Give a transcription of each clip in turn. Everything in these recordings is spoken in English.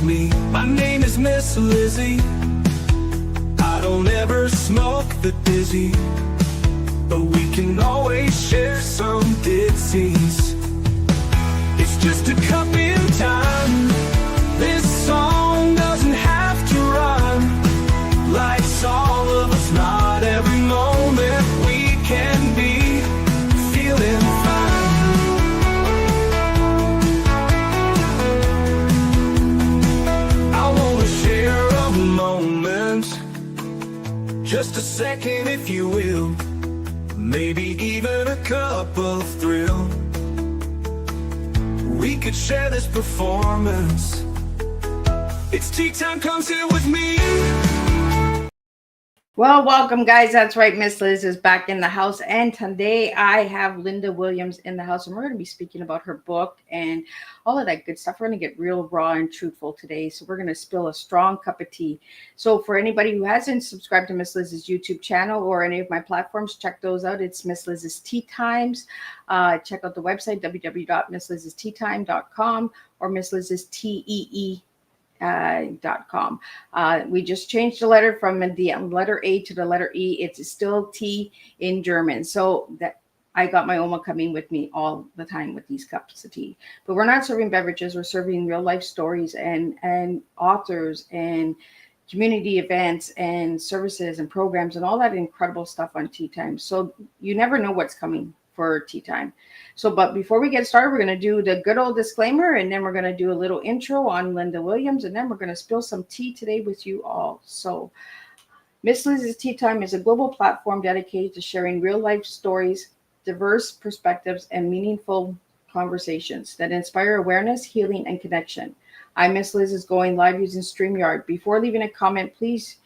with me. My name is Miss Lizzie. I don't ever smoke the dizzy, but we can always share some ditties. It's just a cup in time. This song doesn't have to rhyme. Life's all of us, not every moment we can be feeling fine. I wanna share a moment, just a second if you will, maybe even a cup of thrill. We could share this performance. It's tea time, come sit with me. Well, welcome, guys. That's right. Miss Liz is back in the house. And today I have Lynda Williams in the house. And we're going to be speaking about her book and all of that good stuff. We're going to get real raw and truthful today. So we're going to spill a strong cup of tea. So for anybody who hasn't subscribed to Miss Liz's YouTube channel or any of my platforms, check those out. It's Miss Liz's Tea Times. Check out the website, www.misslizstime.com or Miss Liz's TEE. .com. We just changed the letter from the letter A to the letter E. It's still T in German. So that I got my Oma coming with me all the time with these cups of tea. But we're not serving beverages. We're serving real life stories and authors and community events and services and programs and all that incredible stuff on Tea Time. So you never know what's coming for Tea Time. So, but before we get started, we're going to do the good old disclaimer, and then we're going to do a little intro on Lynda Williams, and then we're going to spill some tea today with you all. So, Miss Liz's Tea Time is a global platform dedicated to sharing real-life stories, diverse perspectives, and meaningful conversations that inspire awareness, healing, and connection. I'm Miss Liz is going live using StreamYard. Before leaving a comment, please,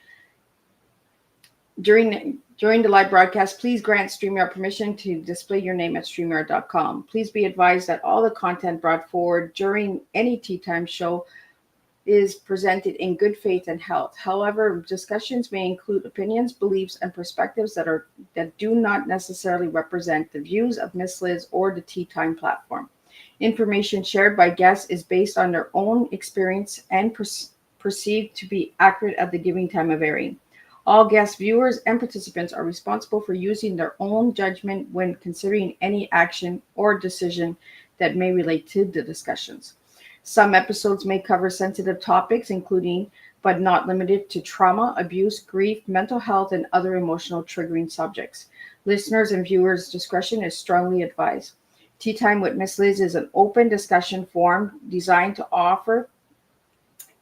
during the live broadcast, please grant StreamYard permission to display your name at StreamYard.com. Please be advised that all the content brought forward during any Tea Time show is presented in good faith and health. However, discussions may include opinions, beliefs, and perspectives that do not necessarily represent the views of Miss Liz or the Tea Time platform. Information shared by guests is based on their own experience and perceived to be accurate at the giving time of airing. All guest viewers and participants are responsible for using their own judgment when considering any action or decision that may relate to the discussions. Some episodes may cover sensitive topics, including but not limited to trauma, abuse, grief, mental health, and other emotional triggering subjects. Listeners and viewers' discretion is strongly advised. Tea Time with Miss Liz is an open discussion forum designed to offer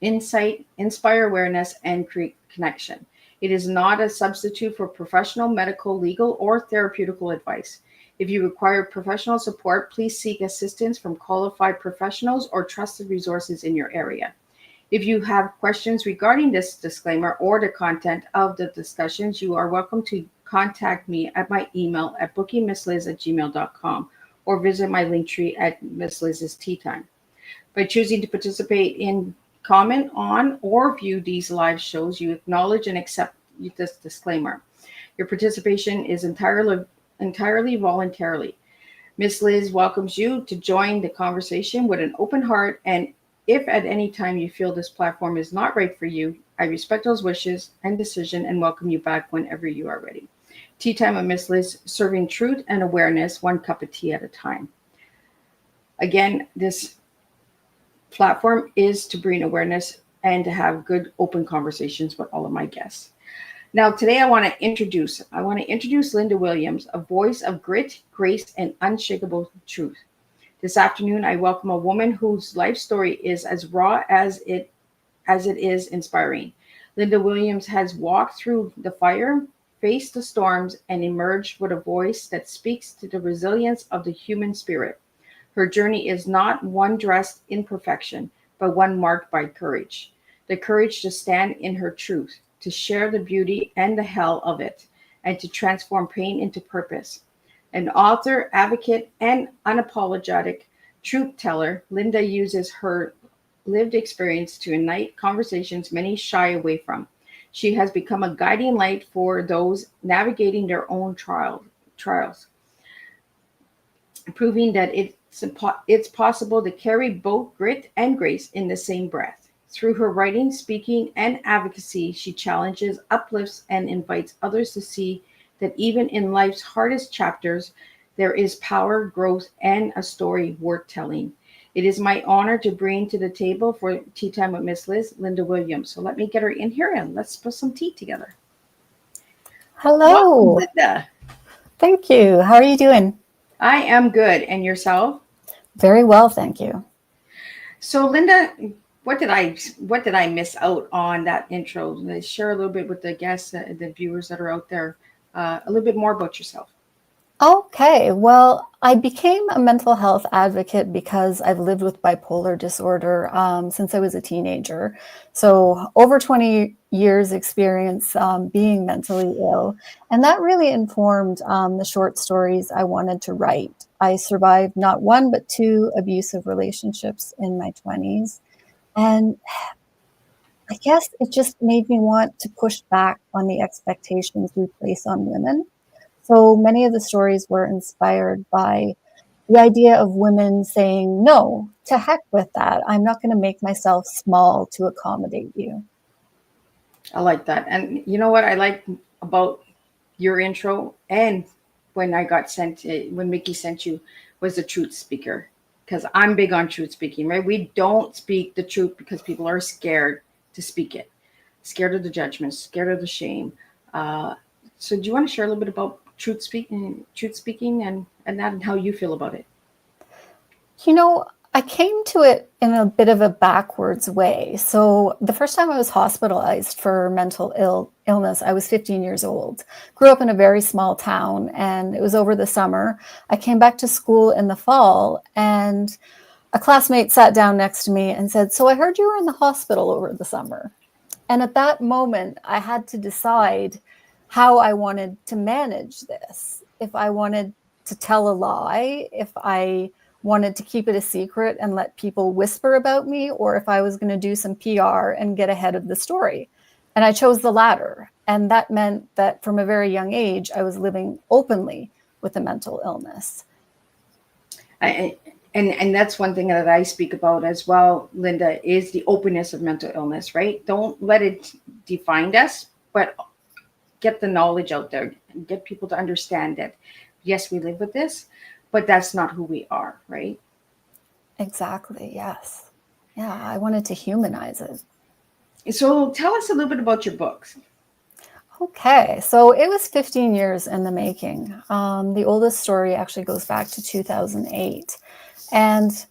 insight, inspire awareness, and create connection. It is not a substitute for professional, medical, legal, or therapeutical advice. If you require professional support, please seek assistance from qualified professionals or trusted resources in your area. If you have questions regarding this disclaimer or the content of the discussions, you are welcome to contact me at my email at bookingmissliz@gmail.com or visit my link tree at Miss Liz's Tea Time. By choosing to participate in, comment on, or view these live shows, you acknowledge and accept this disclaimer. Your participation is entirely voluntarily. Miss Liz welcomes you to join the conversation with an open heart, and if at any time you feel this platform is not right for you, I respect those wishes and decision and welcome you back whenever you are ready. Tea Time with Miss Liz, serving truth and awareness, one cup of tea at a time. Again, this platform is to bring awareness and to have good open conversations with all of my guests. Now, today I want to introduce Lynda Williams, a voice of grit, grace, and unshakable truth. This afternoon, I welcome a woman whose life story is as raw as it is inspiring. Lynda Williams has walked through the fire, faced the storms, and emerged with a voice that speaks to the resilience of the human spirit. Her journey is not one dressed in perfection, but one marked by courage. The courage to stand in her truth, to share the beauty and the hell of it, and to transform pain into purpose. An author, advocate, and unapologetic truth teller, Lynda uses her lived experience to ignite conversations many shy away from. She has become a guiding light for those navigating their own trials, proving that it's possible to carry both grit and grace in the same breath. Through her writing, speaking, and advocacy, she challenges, uplifts, and invites others to see that even in life's hardest chapters, there is power, growth, and a story worth telling. It is my honor to bring to the table for Tea Time with Miss Liz, Lynda Williams. So let me get her in here and let's put some tea together. Welcome, Hello. Linda. Thank you. How are you doing? I am good. And yourself? Very well, thank you. So, Linda, what did I miss out on that intro? Let's share a little bit with the guests, the viewers that are out there, a little bit more about yourself. Okay, well, I became a mental health advocate because I've lived with bipolar disorder since I was a teenager. So over 20 years experience being mentally ill. And that really informed the short stories I wanted to write. I survived not one, but two abusive relationships in my 20s. And I guess it just made me want to push back on the expectations we place on women. So many of the stories were inspired by the idea of women saying, no, to heck with that. I'm not going to make myself small to accommodate you. I like that. And you know what I like about your intro and when I got sent, when Mickey sent you, was the truth speaker. Because I'm big on truth speaking, right? We don't speak the truth because people are scared to speak it, scared of the judgment, scared of the shame. So do you want to share a little bit about truth speaking and that and how you feel about it? You know, I came to it in a bit of a backwards way. So the first time I was hospitalized for illness, I was 15 years old. Grew up in a very small town, and it was over the summer. I came back to school in the fall, and a classmate sat down next to me and said, "So I heard you were in the hospital over the summer." And at that moment, I had to decide how I wanted to manage this. If I wanted to tell a lie, if I wanted to keep it a secret and let people whisper about me, or if I was going to do some PR and get ahead of the story. And I chose the latter. And that meant that from a very young age, I was living openly with a mental illness. And that's one thing that I speak about as well, Linda, is the openness of mental illness, right? Don't let it define us, but get the knowledge out there, get people to understand that, yes, we live with this, but that's not who we are, right? Exactly, yes. Yeah, I wanted to humanize it. So tell us a little bit about your books. Okay, so it was 15 years in the making. The oldest story actually goes back to 2008. And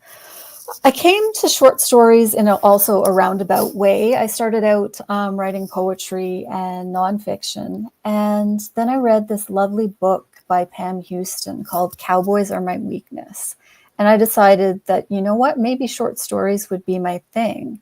I came to short stories in also a roundabout way. I started out writing poetry and nonfiction. And then I read this lovely book by PM Houston called Cowboys Are My Weakness. And I decided that, you know what, maybe short stories would be my thing.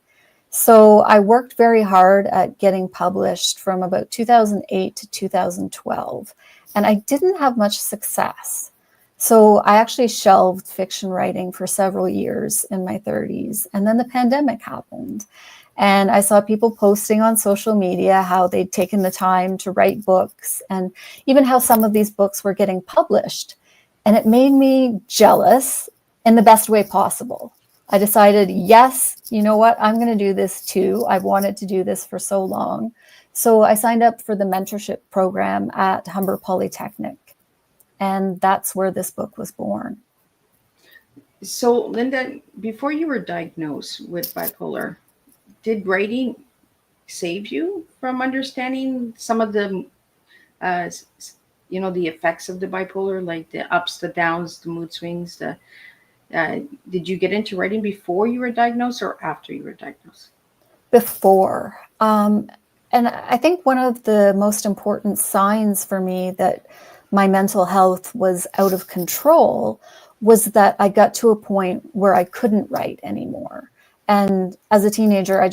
So I worked very hard at getting published from about 2008 to 2012. And I didn't have much success. So I actually shelved fiction writing for several years in my 30s. And then the pandemic happened. And I saw people posting on social media how they'd taken the time to write books and even how some of these books were getting published. And it made me jealous in the best way possible. I decided, yes, you know what, I'm going to do this too. I've wanted to do this for so long. So I signed up for the mentorship program at Humber Polytechnic. And that's where this book was born. So, Linda, before you were diagnosed with bipolar, did writing save you from understanding some of the, uh, the effects of the bipolar, like the ups, the downs, the mood swings? Did you get into writing before you were diagnosed or after you were diagnosed? Before. And I think one of the most important signs for me that my mental health was out of control was that I got to a point where I couldn't write anymore. And as a teenager,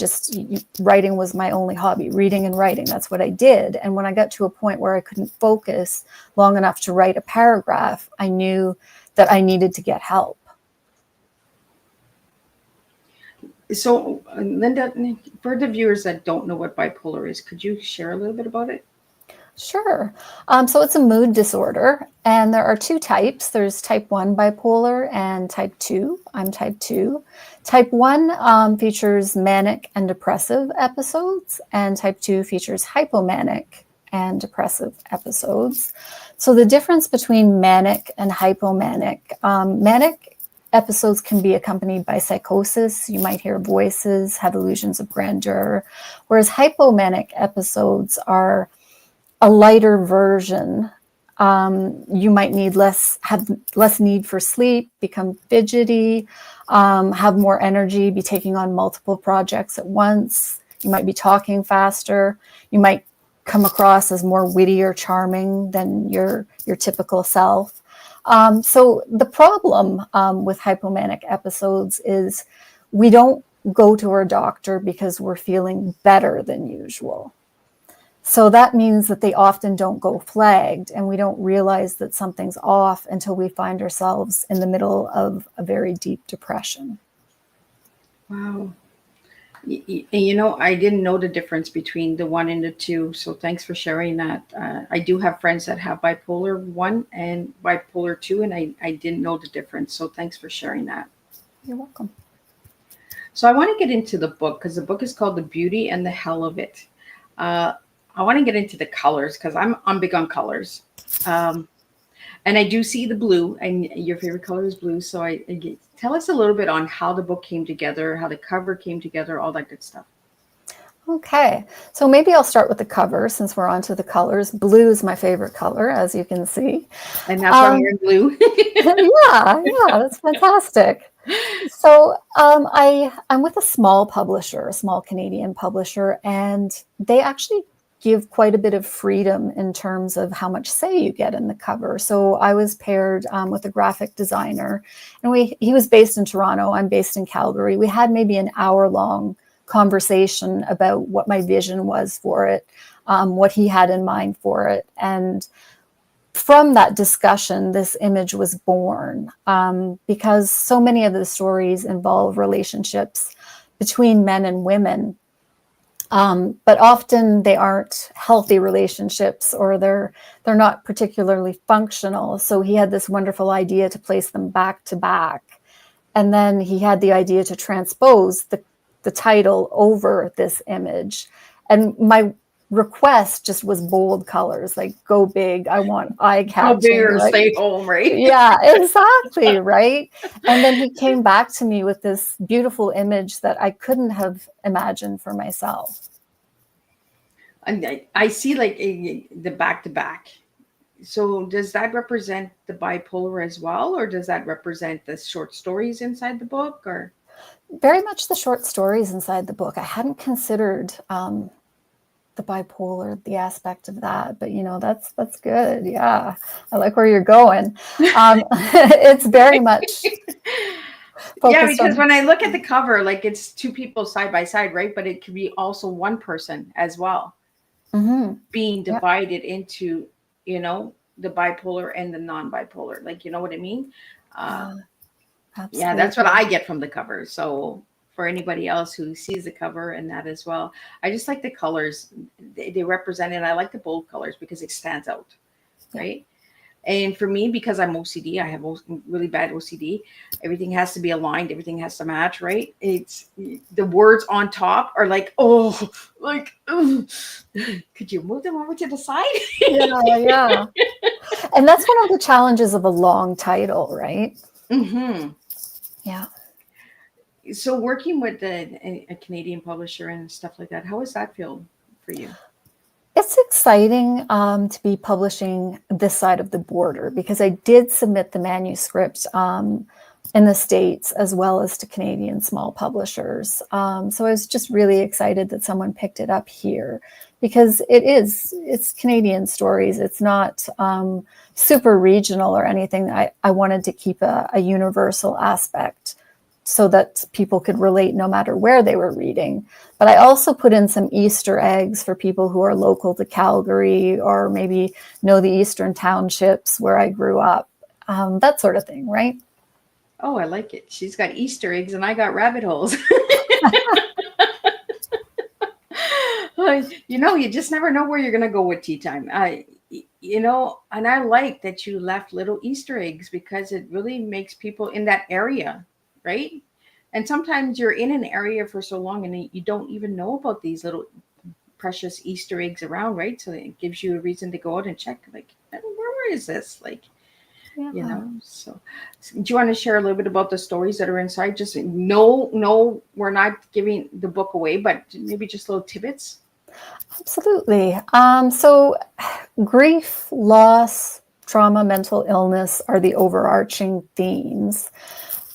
writing was my only hobby, reading and writing. That's what I did. And when I got to a point where I couldn't focus long enough to write a paragraph, I knew that I needed to get help. So, Linda, for the viewers that don't know what bipolar is, could you share a little bit about it? Sure. So it's a mood disorder, and there are two types. There's type 1 bipolar and type 2. I'm type 2. Type 1 features manic and depressive episodes, and type 2 features hypomanic and depressive episodes. So the difference between manic and hypomanic, manic episodes can be accompanied by psychosis. You might hear voices, have illusions of grandeur, whereas hypomanic episodes are a lighter version. You might have less need for sleep, become fidgety, have more energy, be taking on multiple projects at once. You might be talking faster. You might come across as more witty or charming than your typical self. So the problem with hypomanic episodes is we don't go to our doctor because we're feeling better than usual. So that means that they often don't go flagged, and we don't realize that something's off until we find ourselves in the middle of a very deep depression. Wow. You know, I didn't know the difference between the 1 and the 2. So thanks for sharing that. I do have friends that have bipolar 1 and bipolar 2, and I didn't know the difference. So thanks for sharing that. You're welcome. So I want to get into the book because the book is called The Beauty and the Hell of It. I want to get into the colors because I'm big on colors. And I do see the blue, and your favorite color is blue. So tell us a little bit on how the book came together, how the cover came together, all that good stuff. Okay, so maybe I'll start with the cover since we're on to the colors. Blue is my favorite color, as you can see. And that's why I'm wearing blue. yeah, that's fantastic. So I'm with a small publisher, a small Canadian publisher, and they actually give quite a bit of freedom in terms of how much say you get in the cover. So I was paired with a graphic designer, and he was based in Toronto. I'm based in Calgary. We had maybe an hour-long conversation about what my vision was for it, what he had in mind for it. And from that discussion, this image was born because so many of the stories involve relationships between men and women. But often they aren't healthy relationships, or they're not particularly functional. So he had this wonderful idea to place them back to back. And then he had the idea to transpose the title over this image. And my request just was bold colors, like go big. I want eye-catching. Go big or stay home, right? Yeah, exactly, right? And then he came back to me with this beautiful image that I couldn't have imagined for myself. And I see like the back to back. So does that represent the bipolar as well, or does that represent the short stories inside the book, or? Very much the short stories inside the book. I hadn't considered the bipolar, the aspect of that, but that's good. Yeah, I like where you're going. It's very much yeah, because when I look at the cover, like it's two people side by side, right? But it could be also one person as well, being divided into the bipolar and the non-bipolar. Like, you know what I mean? Yeah, that's what I get from the cover. So for anybody else who sees the cover and that as well, I just like the colors. They represent it. I like the bold colors because it stands out, right? And for me, because I'm OCD, I have really bad OCD. Everything has to be aligned. Everything has to match, right? It's the words on top are like, could you move them over to the side? Yeah. And that's one of the challenges of a long title, right? Mm-hmm. Yeah. So working with a Canadian publisher and stuff like that, how does that feel for you? It's exciting to be publishing this side of the border because I did submit the manuscript in the States as well as to Canadian small publishers. So I was just really excited that someone picked it up here because it's Canadian stories. It's not super regional or anything. I wanted to keep a universal aspect so that people could relate no matter where they were reading. But I also put in some Easter eggs for people who are local to Calgary or maybe know the Eastern townships where I grew up, that sort of thing, right? Oh, I like it. She's got Easter eggs and I got rabbit holes. You just never know where you're going to go with tea time. And I like that you left little Easter eggs because it really makes people in that area, right? And sometimes you're in an area for so long and you don't even know about these little precious Easter eggs around, right? So it gives you a reason to go out and check, like, where is this? Like, Yeah. So do you want to share a little bit about the stories that are inside? Just no, we're not giving the book away, but maybe just little tidbits. Absolutely. So grief, loss, trauma, mental illness are the overarching themes.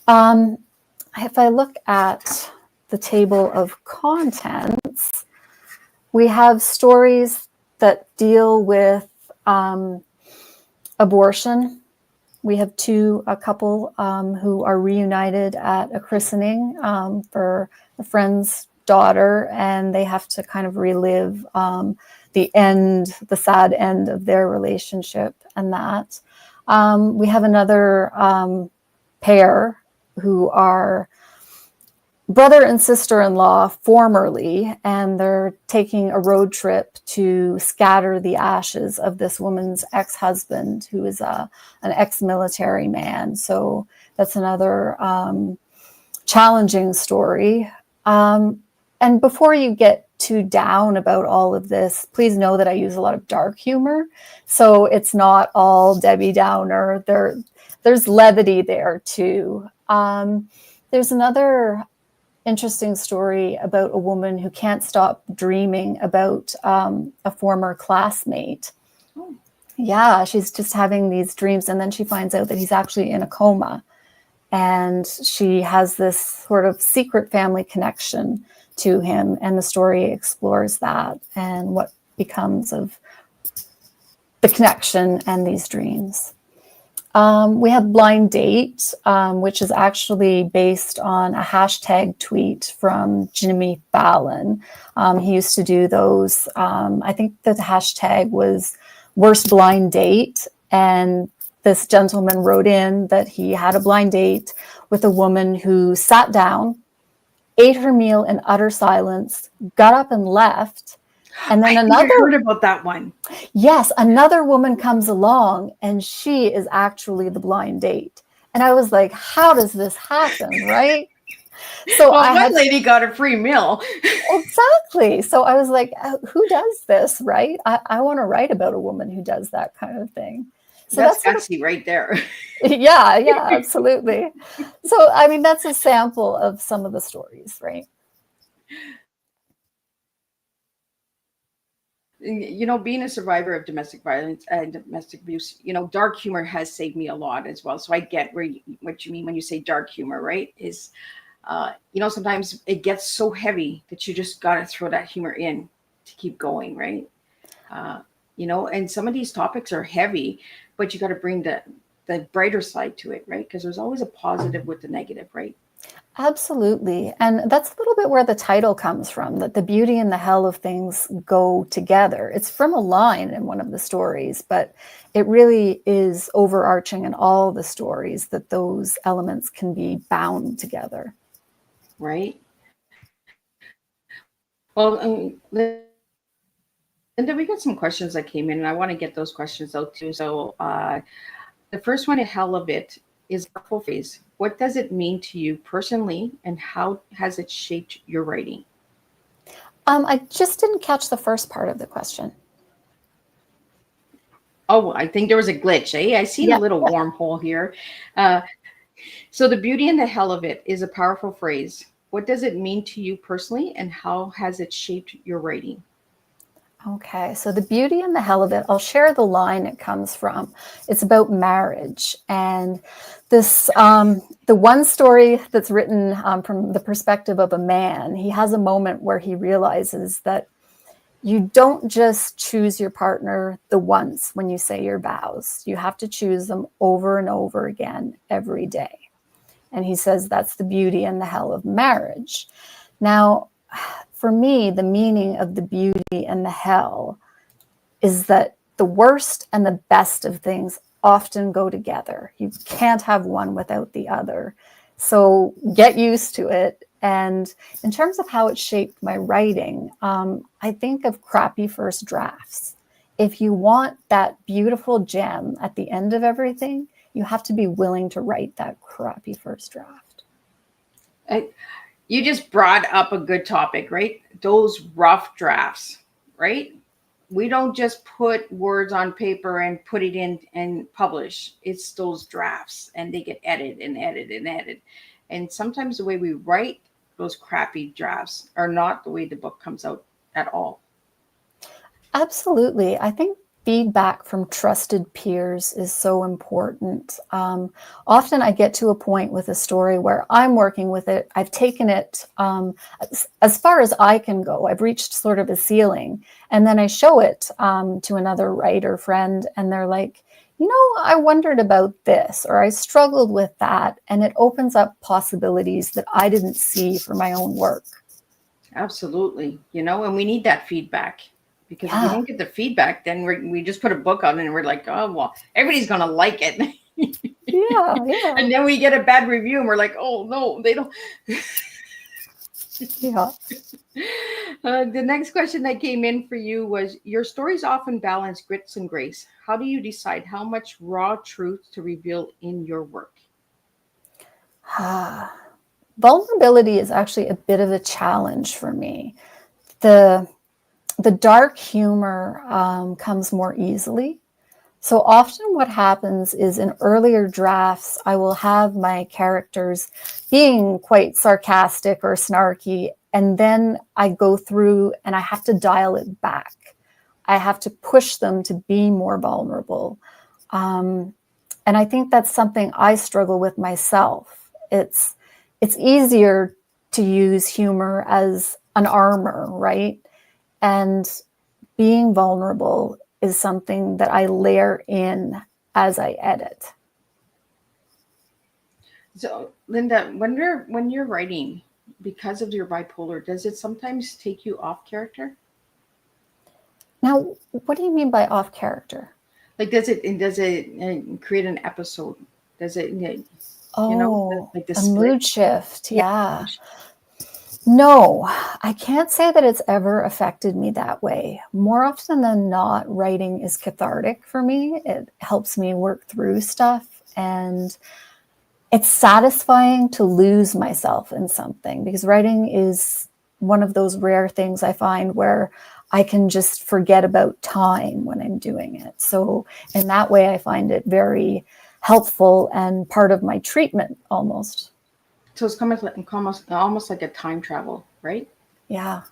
If I look at the table of contents, we have stories that deal with abortion. We have a couple who are reunited at a christening for a friend's daughter, and they have to kind of relive the sad end of their relationship and that. We have another pair who are brother and sister-in-law formerly, and they're taking a road trip to scatter the ashes of this woman's ex-husband, who is an ex-military man. So that's another challenging story. And before you get too down about all of this, please know that I use a lot of dark humor. So it's not all Debbie Downer. There's levity there too. There's another interesting story about a woman who can't stop dreaming about a former classmate. Oh. Yeah, she's just having these dreams, and then she finds out that he's actually in a coma. And she has this sort of secret family connection to him, and the story explores that and what becomes of the connection and these dreams. We have Blind Date, which is actually based on a hashtag tweet from Jimmy Fallon. He used to do those. I think that the hashtag was Worst Blind Date. And this gentleman wrote in that he had a blind date with a woman who sat down, ate her meal in utter silence, got up and left. And then I heard about that one. Yes, another woman comes along and she is actually the blind date. And I was like, how does this happen, right? So one lady got a free meal. Exactly. So I was like, who does this, right? I want to write about a woman who does that kind of thing. So that's gutsy right there. Yeah, absolutely. So, I mean, that's a sample of some of the stories, right? Being a survivor of domestic violence and domestic abuse, dark humor has saved me a lot as well. So I get what you mean when you say dark humor, right? Is, sometimes it gets so heavy that you just got to throw that humor in to keep going, right? And some of these topics are heavy, but you got to bring the brighter side to it, right? Because there's always a positive with the negative, right? Absolutely. And that's a little bit where the title comes from, that the beauty and the hell of things go together. It's from a line in one of the stories, but it really is overarching in all the stories that those elements can be bound together. Right. Well, Lynda, we got some questions that came in, and I want to get those questions out too. So the first one, a hell of it, is a full phrase. What does it mean to you personally, and how has it shaped your writing? I just didn't catch the first part of the question. Oh, I think there was a glitch, eh? I see a little wormhole here. So the beauty and the hell of it is a powerful phrase. What does it mean to you personally, and how has it shaped your writing? Okay, so the beauty and the hell of it, I'll share the line it comes from. It's about marriage. And this, the one story that's written from the perspective of a man, he has a moment where he realizes that you don't just choose your partner the once when you say your vows. You have to choose them over and over again every day. And he says that's the beauty and the hell of marriage. Now, for me, the meaning of the beauty and the hell is that the worst and the best of things often go together. You can't have one without the other. So get used to it And in terms of how it shaped my writing, I think of crappy first drafts. If you want that beautiful gem at the end of everything, you have to be willing to write that crappy first draft. You just brought up a good topic, right? Those rough drafts, right? We don't just put words on paper and put it in and publish. It's those drafts, and they get edited and edited and edited. And sometimes the way we write those crappy drafts are not the way the book comes out at all. Absolutely. I think feedback from trusted peers is so important. Often I get to a point with a story where I'm working with it. I've taken it as far as I can go. I've reached sort of a ceiling. And then I show it to another writer friend, and they're like, I wondered about this, or I struggled with that. And it opens up possibilities that I didn't see for my own work. Absolutely. And we need that feedback. Because if we don't get the feedback, then we just put a book on it and we're like, oh, well, everybody's going to like it. Yeah. And then we get a bad review and we're like, oh, no, they don't. Yeah. The next question that came in for you was, your stories often balance grits and grace. How do you decide how much raw truth to reveal in your work? Vulnerability is actually a bit of a challenge for me. The dark humor comes more easily. So often what happens is in earlier drafts, I will have my characters being quite sarcastic or snarky, and then I go through and I have to dial it back. I have to push them to be more vulnerable. And I think that's something I struggle with myself. It's easier to use humor as an armor, right? And being vulnerable is something that I layer in as I edit. So, Lynda, when you're writing, because of your bipolar, does it sometimes take you off character? Now, what do you mean by off character? Like, does it create an episode? Does it, like the a split? mood shift? Yeah. No, I can't say that it's ever affected me that way. More often than not, writing is cathartic for me. It helps me work through stuff, and it's satisfying to lose myself in something, because writing is one of those rare things I find where I can just forget about time when I'm doing it. So in that way, I find it very helpful and part of my treatment almost. So it's almost like a time travel, right? Yeah.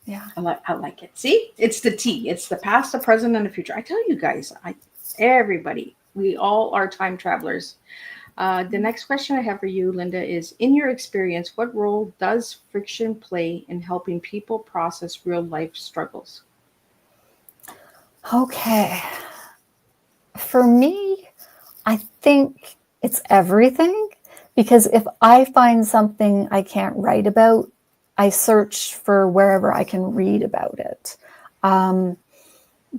I like it. See, it's the T. It's the past, the present, and the future. I tell you guys, everybody, we all are time travelers. The next question I have for you, Lynda, is, in your experience, what role does fiction play in helping people process real life struggles? Okay. For me, I think it's everything. Because if I find something I can't write about, I search for wherever I can read about it.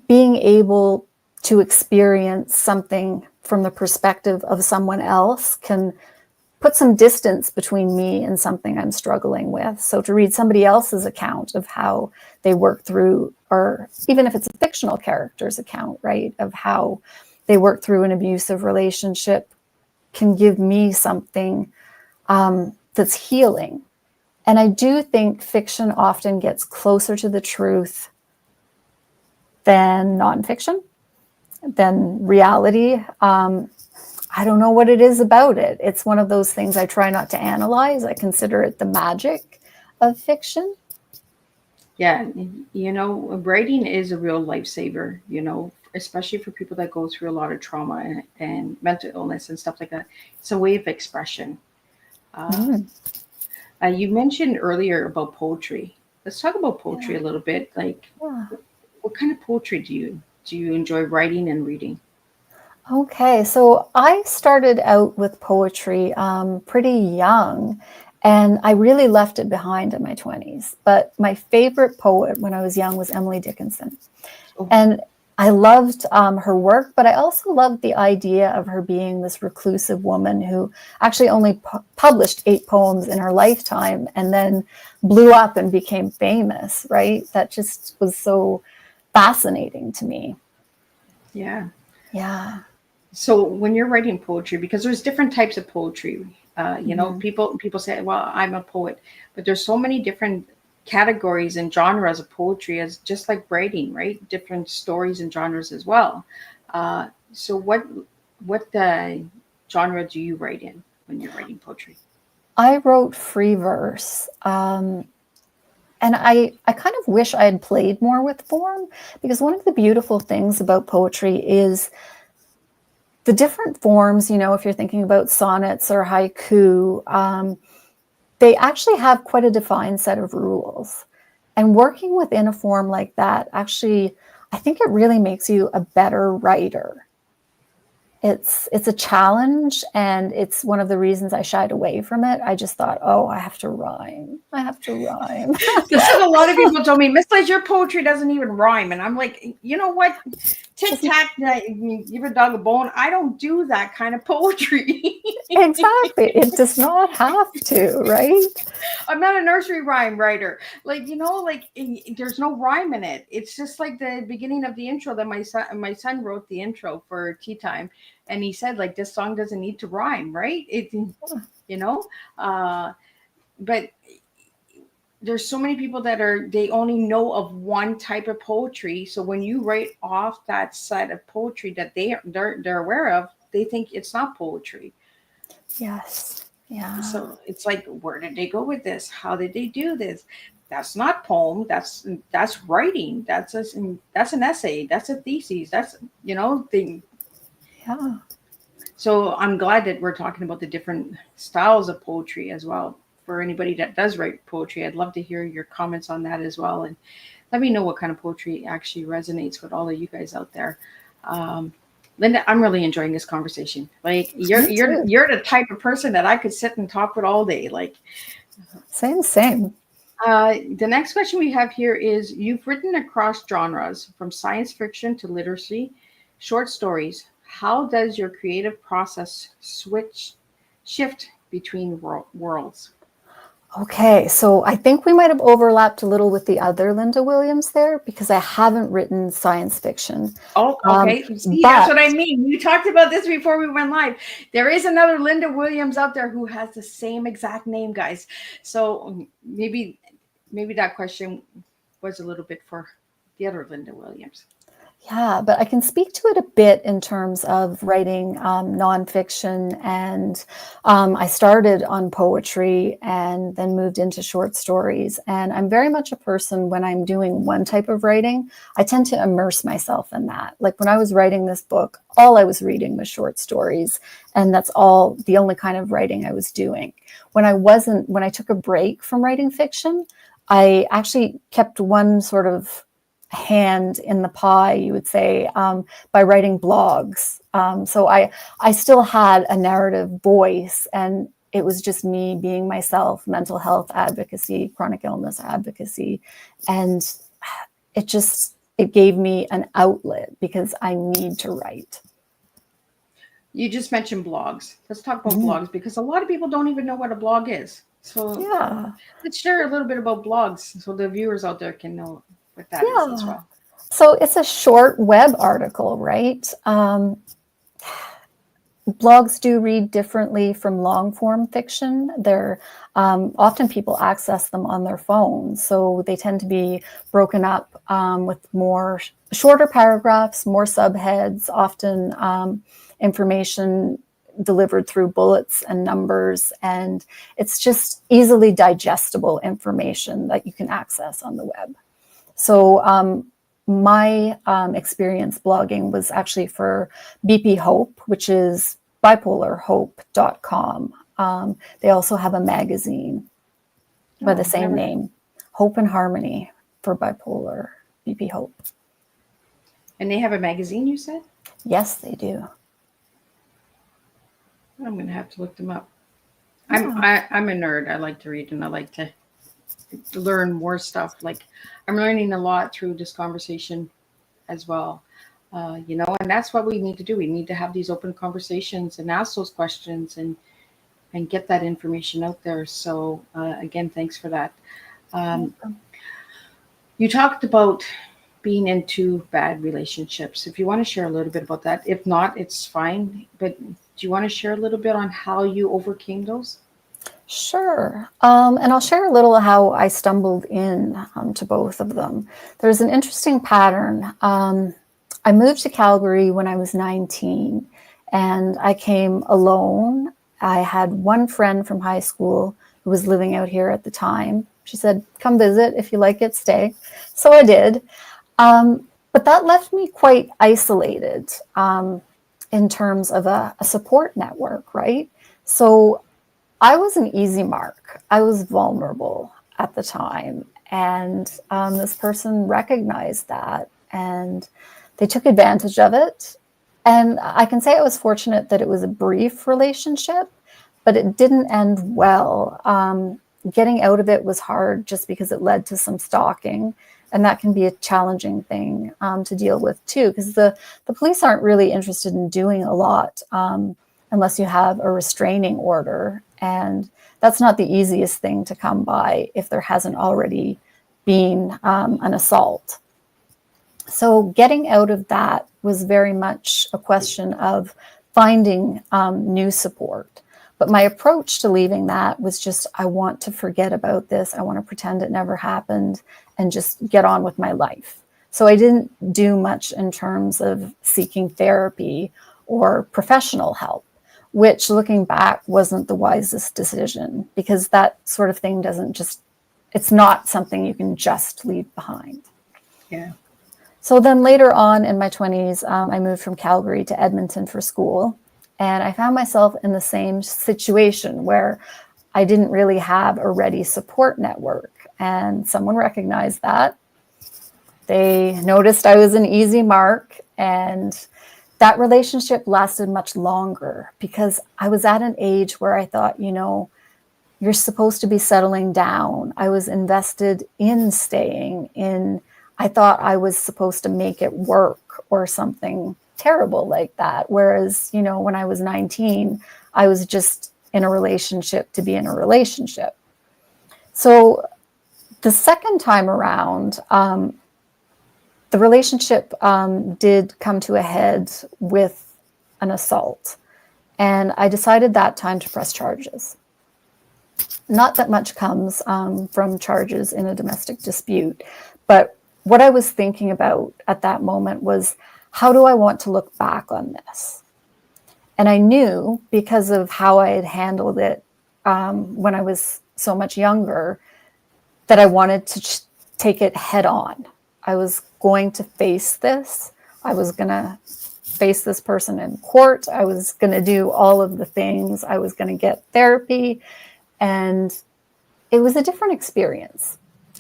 Being able to experience something from the perspective of someone else can put some distance between me and something I'm struggling with. So to read somebody else's account of how they work through, or even if it's a fictional character's account, right, of how they work through an abusive relationship, can give me something that's healing. And I do think fiction often gets closer to the truth than nonfiction, than reality. I don't know what it is about it. It's one of those things I try not to analyze. I consider it the magic of fiction. Yeah, writing is a real lifesaver, especially for people that go through a lot of trauma and mental illness and stuff like that. It's a way of expression. You mentioned earlier about poetry. Let's talk about poetry a little bit. Like, what kind of poetry do you enjoy writing and reading? Okay, so I started out with poetry pretty young, and I really left it behind in my 20s. But my favorite poet when I was young was Emily Dickinson. Oh. And I loved her work, but I also loved the idea of her being this reclusive woman who actually only published 8 poems in her lifetime and then blew up and became famous, right? That just was so fascinating to me. Yeah. Yeah. So when you're writing poetry, because there's different types of poetry, you know, people say, well, I'm a poet, but there's so many different categories and genres of poetry, as just like writing, right? Different stories and genres as well. So what genre do you write in when you're writing poetry? I wrote free verse. And I kind of wish I had played more with form, because one of the beautiful things about poetry is the different forms. You know, if you're thinking about sonnets or haiku, they actually have quite a defined set of rules. And working within a form like that, actually, I think it really makes you a better writer. It's a challenge, and it's one of the reasons I shied away from it. I just thought, oh, I have to rhyme. I have to rhyme. This is a lot of people told me, Miss Liz, your poetry doesn't even rhyme. And I'm like, you know what? Tic tac, give a dog a bone. I don't do that kind of poetry. Exactly. It does not have to, right? I'm not a nursery rhyme writer. Like, you know, like there's no rhyme in it. It's just like the beginning of the intro that my son wrote the intro for Tea Time, and he said, like, this song doesn't need to rhyme, right? It, you know, but there's so many people that they only know of one type of poetry. So when you write off that set of poetry that they're aware of, they think it's not poetry. Yes. Yeah. So it's like, where did they go with this? How did they do this? That's not poem. That's writing. That's an essay. That's a thesis. That's, you know, thing. Yeah. So I'm glad that we're talking about the different styles of poetry as well. For anybody that does write poetry, I'd love to hear your comments on that as well, and let me know what kind of poetry actually resonates with all of you guys out there. Lynda, I'm really enjoying this conversation. Like, you're the type of person that I could sit and talk with all day. Like, Same. the next question we have here is: you've written across genres from science fiction to literacy, short stories. How does your creative process shift between worlds? Okay, so I think we might have overlapped a little with the other Lynda Williams there, because I haven't written science fiction. Oh, okay. See, that's what I mean. You talked about this before we went live. There is another Lynda Williams out there who has the same exact name, guys. So maybe that question was a little bit for the other Lynda Williams. Yeah, but I can speak to it a bit in terms of writing nonfiction. And I started on poetry and then moved into short stories. And I'm very much a person, when I'm doing one type of writing, I tend to immerse myself in that. Like when I was writing this book, all I was reading was short stories. And that's all the only kind of writing I was doing. When I took a break from writing fiction, I actually kept one sort of hand in the pie, you would say, by writing blogs. So I still had a narrative voice, and it was just me being myself, mental health advocacy, chronic illness advocacy. And it gave me an outlet, because I need to write. You just mentioned blogs. Let's talk about blogs, because a lot of people don't even know what a blog is. So yeah, let's share a little bit about blogs so the viewers out there can know what that is as well. So it's a short web article, right? Blogs do read differently from long form fiction. They're often people access them on their phones, so they tend to be broken up with more shorter paragraphs, more subheads, often information delivered through bullets and numbers, and it's just easily digestible information that you can access on the web. So my experience blogging was actually for BP Hope, which is bipolarhope.com. They also have a magazine by the same name, Hope and Harmony for Bipolar, BP Hope. And they have a magazine, you said? Yes, they do. I'm going to have to look them up. I'm a nerd. I like to read, and I like to learn more stuff. Like, I'm learning a lot through this conversation as well. And that's what we need to do. We need to have these open conversations and ask those questions and get that information out there. So again, thanks for that. You talked about being in two bad relationships. If you want to share a little bit about that, if not, it's fine. But do you want to share a little bit on how you overcame those? Sure. And I'll share a little how I stumbled in to both of them. There's an interesting pattern. I moved to Calgary when I was 19, and I came alone. I had one friend from high school who was living out here at the time. She said, come visit. If you like it, stay. So I did. But that left me quite isolated in terms of a support network, right? So I was an easy mark. I was vulnerable at the time. And this person recognized that, and they took advantage of it. And I can say I was fortunate that it was a brief relationship, but it didn't end well. Getting out of it was hard just because it led to some stalking. And that can be a challenging thing to deal with too, because the police aren't really interested in doing a lot unless you have a restraining order. And that's not the easiest thing to come by if there hasn't already been an assault. So getting out of that was very much a question of finding new support. But my approach to leaving that was just, I want to forget about this. I want to pretend it never happened and just get on with my life. So I didn't do much in terms of seeking therapy or professional help, which looking back wasn't the wisest decision, because that sort of thing it's not something you can just leave behind. Yeah. So then later on in my 20s, I moved from Calgary to Edmonton for school. And I found myself in the same situation where I didn't really have a ready support network. And someone recognized that. They noticed I was an easy mark. And that relationship lasted much longer because I was at an age where I thought, you're supposed to be settling down. I was invested in staying in. I thought I was supposed to make it work or something terrible like that. Whereas, when I was 19, I was just in a relationship to be in a relationship. So the second time around, the relationship did come to a head with an assault. And I decided that time to press charges. Not that much comes from charges in a domestic dispute, but what I was thinking about at that moment was, how do I want to look back on this? And I knew, because of how I had handled it when I was so much younger, that I wanted to take it head on. I was going to face this. I was going to face this person in court. I was going to do all of the things. I was going to get therapy. And it was a different experience.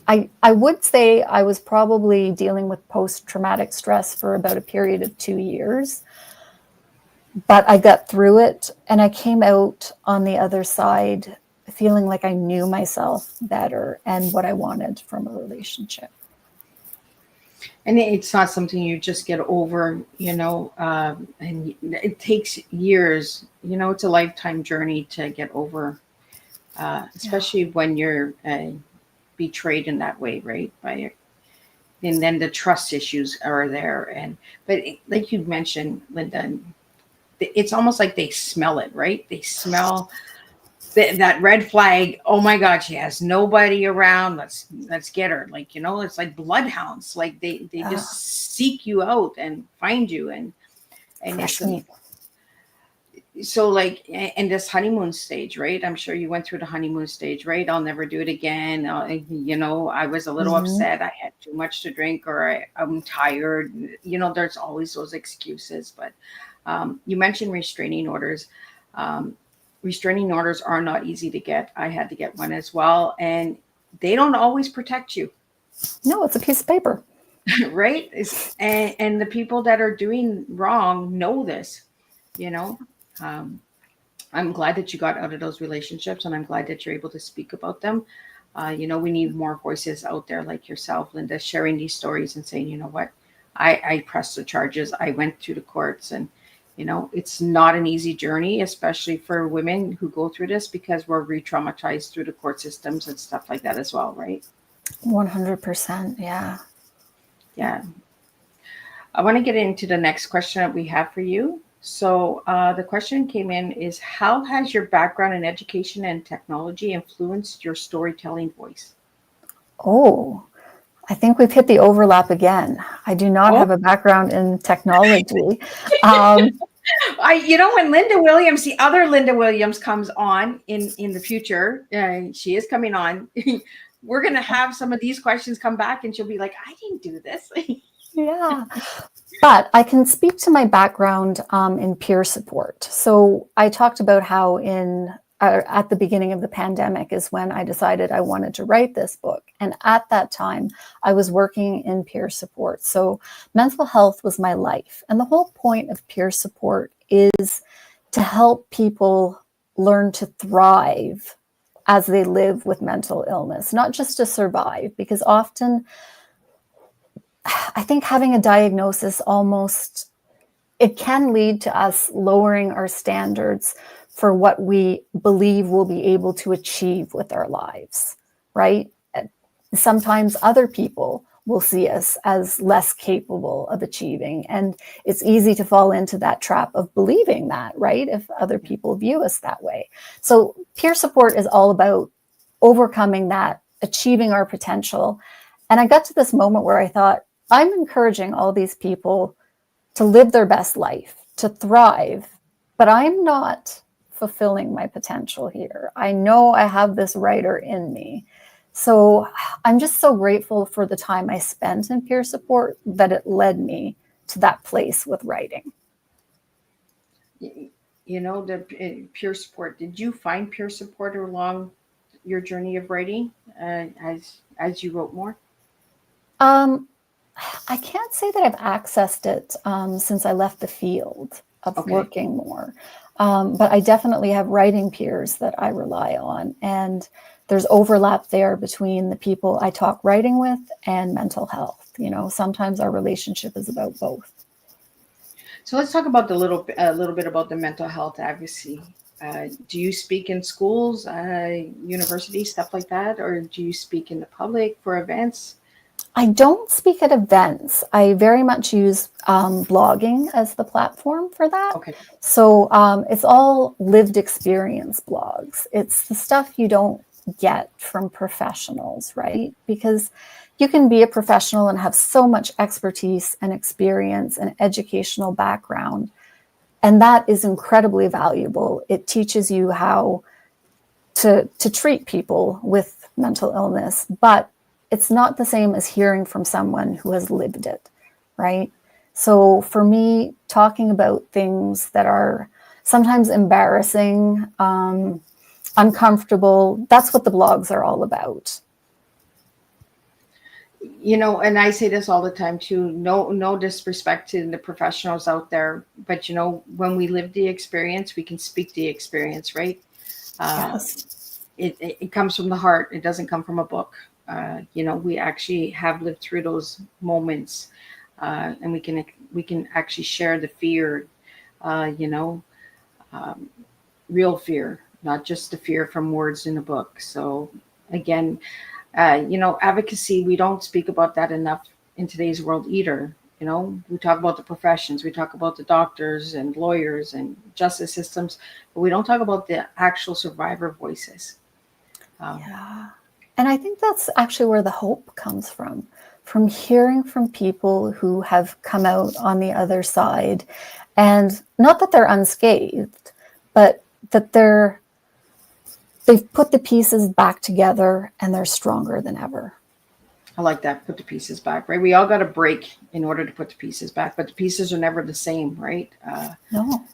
I would say I was probably dealing with post-traumatic stress for about a period of 2 years, but I got through it and I came out on the other side feeling like I knew myself better and what I wanted from a relationship. And it's not something you just get over, and it takes years, it's a lifetime journey to get over, especially when you're betrayed in that way, right? And then the trust issues are there. But like you mentioned, Lynda, it's almost like they smell it, right? They smell that red flag. Oh my God, she has nobody around. Let's get her. It's like bloodhounds. Like they just seek you out and find you. And so in this honeymoon stage, right? I'm sure you went through the honeymoon stage, right? I'll never do it again. I was a little upset. I had too much to drink, or I'm tired. There's always those excuses. But you mentioned restraining orders. Restraining orders are not easy to get. I had to get one as well. And they don't always protect you. No, it's a piece of paper. Right? And the people that are doing wrong know this, I'm glad that you got out of those relationships, and I'm glad that you're able to speak about them. We need more voices out there like yourself, Lynda, sharing these stories and saying, you know what, I pressed the charges. I went to the courts, and it's not an easy journey, especially for women who go through this, because we're re-traumatized through the court systems and stuff like that as well, right? 100%. Yeah. Yeah. I want to get into the next question that we have for you. So the question came in is, how has your background in education and technology influenced your storytelling voice? Oh, I think we've hit the overlap again. I do not Oh, have a background in technology. Um, when Lynda Williams, the other Lynda Williams, comes on in the future, she is coming on. We're going to have some of these questions come back, and she'll be like, I didn't do this. yeah. But I can speak to my background in peer support. So I talked about how at the beginning of the pandemic is when I decided I wanted to write this book. And at that time, I was working in peer support. So mental health was my life. And the whole point of peer support is to help people learn to thrive as they live with mental illness, not just to survive, because often I think having a diagnosis it can lead to us lowering our standards for what we believe we'll be able to achieve with our lives, right? Sometimes other people will see us as less capable of achieving. And it's easy to fall into that trap of believing that, right? If other people view us that way. So peer support is all about overcoming that, achieving our potential. And I got to this moment where I thought, I'm encouraging all these people to live their best life, to thrive, but I'm not fulfilling my potential here. I know I have this writer in me. So I'm just so grateful for the time I spent in peer support that it led me to that place with writing. The peer support. Did you find peer support along your journey of writing as you wrote more? Um, I can't say that I've accessed it since I left the field of working more. But I definitely have writing peers that I rely on. And there's overlap there between the people I talk writing with and mental health. Sometimes our relationship is about both. So let's talk about a little bit about the mental health advocacy. Do you speak in schools, universities, stuff like that? Or do you speak in the public for events? I don't speak at events. I very much use blogging as the platform for that. Okay. So it's all lived experience blogs. It's the stuff you don't get from professionals, right? Because you can be a professional and have so much expertise and experience and educational background. And that is incredibly valuable. It teaches you how to treat people with mental illness, but it's not the same as hearing from someone who has lived it, right? So for me, talking about things that are sometimes embarrassing, uncomfortable, that's what the blogs are all about. And I say this all the time too, no disrespect to the professionals out there, but when we live the experience, we can speak the experience, right? Yes. It comes from the heart. It doesn't come from a book. We actually have lived through those moments, and we can actually share the fear, real fear, not just the fear from words in a book. So again, advocacy, we don't speak about that enough in today's world either. We talk about the professions, we talk about the doctors and lawyers and justice systems, but we don't talk about the actual survivor voices. Yeah. And I think that's actually where the hope comes from hearing from people who have come out on the other side. And not that they're unscathed, but that they've put the pieces back together and they're stronger than ever. I like that. Put the pieces back, right? We all got to break in order to put the pieces back, but the pieces are never the same, right? No.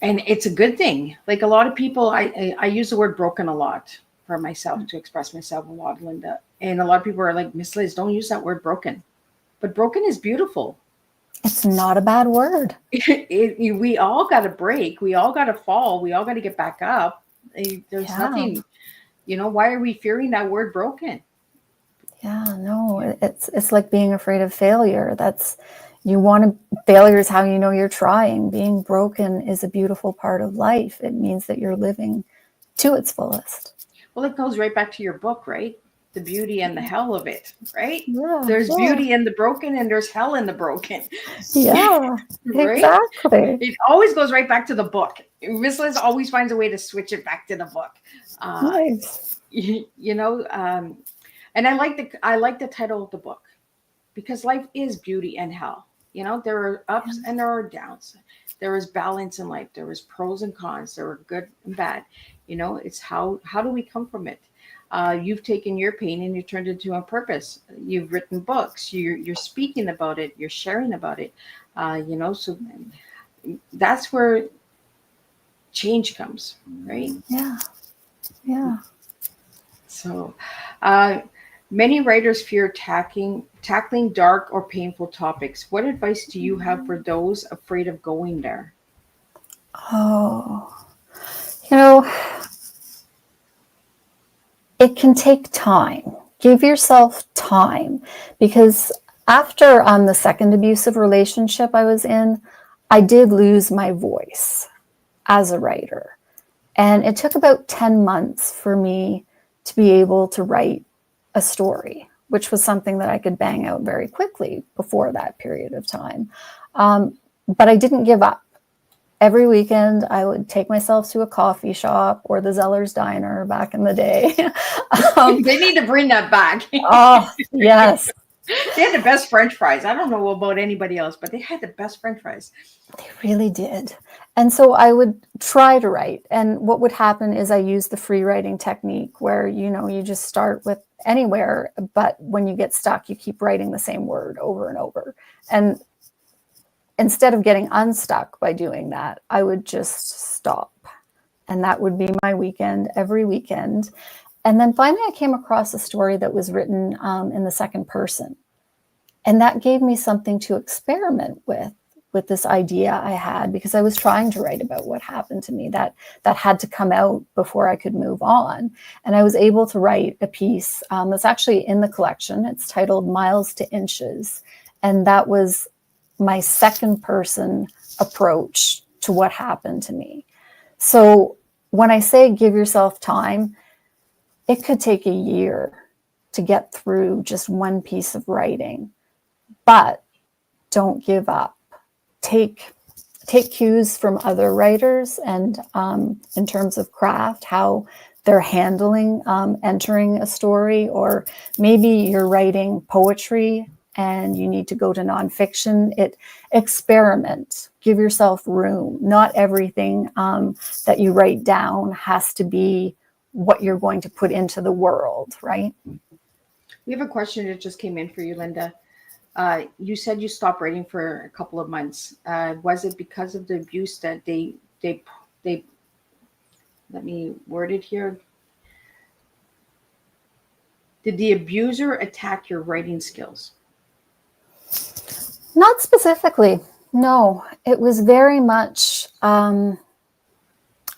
And it's a good thing. Like a lot of people, I use the word broken a lot for myself to express myself a lot, Lynda. And a lot of people are like, Miss Liz, don't use that word broken. But broken is beautiful. It's not a bad word. We all got to break. We all got to fall. We all got to get back up. There's nothing, why are we fearing that word broken? Yeah, no, it's like being afraid of failure. Failure is how you know you're trying. Being broken is a beautiful part of life. It means that you're living to its fullest. Well, it goes right back to your book, right? The beauty and the hell of it, right? Yeah, There's yeah, beauty in the broken and there's hell in the broken, yeah, right? exactly. It always goes right back to the book. Miss Liz always finds a way to switch it back to the book. Uh, Nice. and I like the title of the book because life is beauty and hell. There are ups and there are downs. There is balance in life. There is pros and cons. There are good and bad. It's how do we come from it? You've taken your pain and you turned it into a purpose. You've written books. You're speaking about it. You're sharing about it. So that's where change comes, right? Yeah, yeah. So, many writers fear tackling dark or painful topics. What advice do you have for those afraid of going there? Oh, you know, it can take time. Give yourself time, because after the second abusive relationship I was in, I did lose my voice as a writer. And it took about 10 months for me to be able to write a story, which was something that I could bang out very quickly before that period of time. But I didn't give up. Every weekend, I would take myself to a coffee shop or the Zeller's Diner back in the day. They need to bring that back. Oh, yes. They had the best French fries. I don't know about anybody else, but they had the best French fries. They really did. And so I would try to write. And what would happen is I used the free writing technique where, you just start with anywhere, but when you get stuck, you keep writing the same word over and over. And instead of getting unstuck by doing that, I would just stop. And that would be my weekend, every weekend. And then finally, I came across a story that was written in the second person. And that gave me something to experiment with this idea I had, because I was trying to write about what happened to me that had to come out before I could move on. And I was able to write a piece that's actually in the collection. It's titled Miles to Inches. And that was my second person approach to what happened to me. So when I say give yourself time, it could take a year to get through just one piece of writing, but don't give up. Take cues from other writers and in terms of craft, how they're handling entering a story, or maybe you're writing poetry and you need to go to nonfiction. Experiment, give yourself room. Not everything that you write down has to be what you're going to put into the world, right? We have a question that just came in for you, Lynda. You said you stopped writing for a couple of months. Was it because of the abuse that they let me word it here. Did the abuser attack your writing skills? Not specifically. No, it was very much, I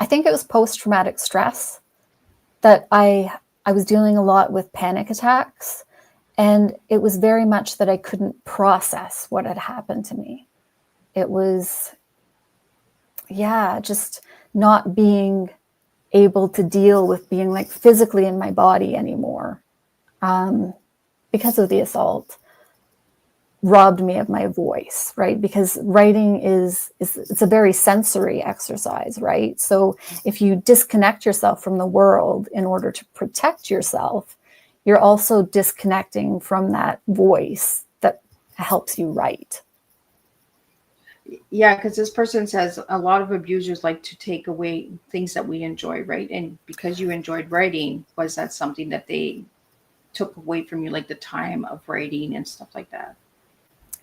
think it was post-traumatic stress, that I was dealing a lot with panic attacks. And it was very much that I couldn't process what had happened to me. It was, just not being able to deal with being like physically in my body anymore because of the assault. Robbed me of my voice, right? Because writing it's a very sensory exercise, right? So if you disconnect yourself from the world in order to protect yourself, you're also disconnecting from that voice that helps you write. Yeah, because this person says a lot of abusers like to take away things that we enjoy, right? And because you enjoyed writing, was that something that they took away from you, like the time of writing and stuff like that?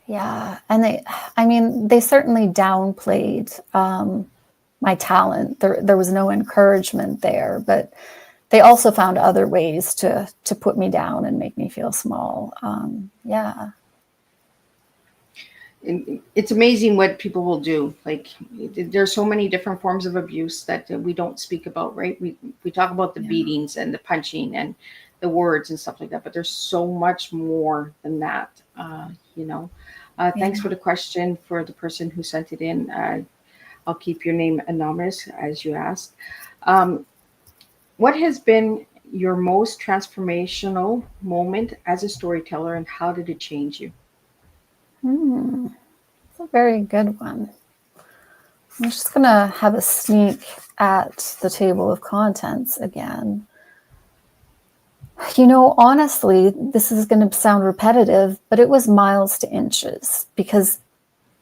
Yeah, and they certainly downplayed my talent. There was no encouragement there, but they also found other ways to put me down and make me feel small. Yeah. It's amazing what people will do. Like, there's so many different forms of abuse that we don't speak about, right? We talk about the beatings and the punching and the words and stuff like that, but there's so much more than that. You know, thanks for the question for the person who sent it in. I'll keep your name anonymous as you asked. What has been your most transformational moment as a storyteller, and how did it change you? That's a very good one. I'm just going to have a sneak at the table of contents again. You know, honestly, this is going to sound repetitive, but it was miles to inches, because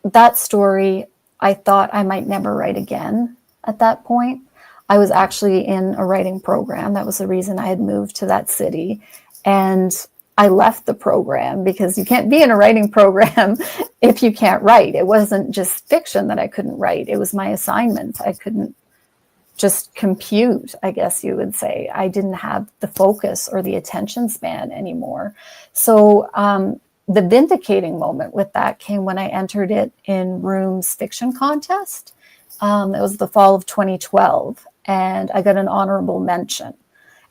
that story I thought I might never write again at that point. I was actually in a writing program. That was the reason I had moved to that city. And I left the program because you can't be in a writing program if you can't write. It wasn't just fiction that I couldn't write. It was my assignment. I couldn't just compute, I guess you would say. I didn't have the focus or the attention span anymore. So the vindicating moment with that came when I entered it in Room's fiction contest. It was the fall of 2012, and I got an honorable mention.